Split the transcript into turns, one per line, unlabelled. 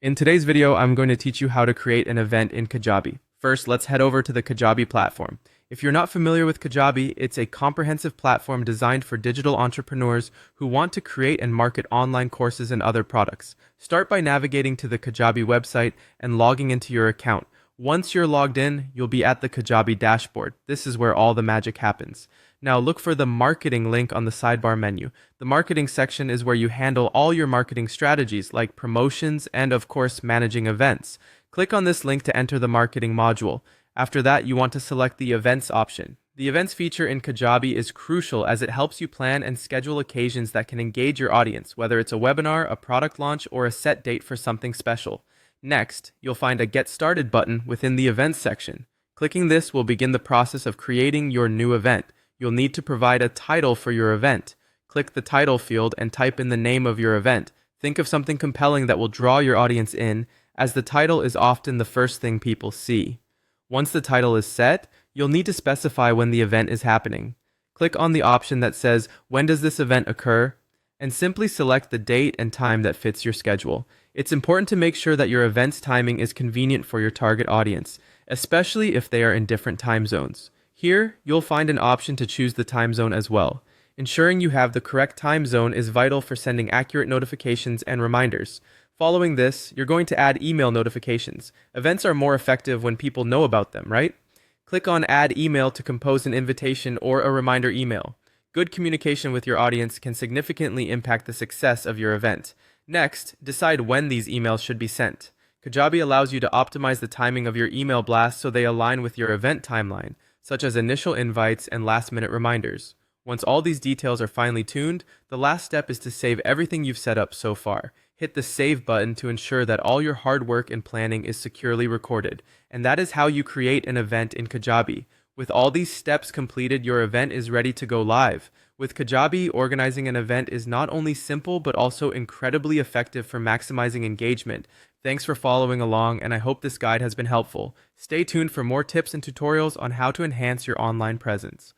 In today's video, I'm going to teach you how to create an event in Kajabi. First, let's head over to the Kajabi platform. If you're not familiar with Kajabi, it's a comprehensive platform designed for digital entrepreneurs who want to create and market online courses and other products. Start by navigating to the Kajabi website and logging into your account. Once you're logged in, you'll be at the Kajabi dashboard. This is where all the magic happens. Now look for the marketing link on the sidebar menu. The marketing section is where you handle all your marketing strategies like promotions and of course managing events. Click on this link to enter the marketing module. After that, you want to select the events option. The events feature in Kajabi is crucial as it helps you plan and schedule occasions that can engage your audience, whether it's a webinar, a product launch, or a set date for something special. Next, you'll find a Get Started button within the events section. Clicking this will begin the process of creating your new event. You'll need to provide a title for your event. Click the title field and type in the name of your event. Think of something compelling that will draw your audience in, as the title is often the first thing people see. Once the title is set, you'll need to specify when the event is happening. Click on the option that says, "When does this event occur?" and simply select the date and time that fits your schedule. It's important to make sure that your event's timing is convenient for your target audience, especially if they are in different time zones. Here, you'll find an option to choose the time zone as well. Ensuring you have the correct time zone is vital for sending accurate notifications and reminders. Following this, you're going to add email notifications. Events are more effective when people know about them, right? Click on Add Email to compose an invitation or a reminder email. Good communication with your audience can significantly impact the success of your event. Next, decide when these emails should be sent. Kajabi allows you to optimize the timing of your email blasts so they align with your event timeline, such as initial invites and last-minute reminders. Once all these details are finely tuned, the last step is to save everything you've set up so far. Hit the Save button to ensure that all your hard work and planning is securely recorded. And that is how you create an event in Kajabi. With all these steps completed, your event is ready to go live. With Kajabi, organizing an event is not only simple but also incredibly effective for maximizing engagement. Thanks for following along, and I hope this guide has been helpful. Stay tuned for more tips and tutorials on how to enhance your online presence.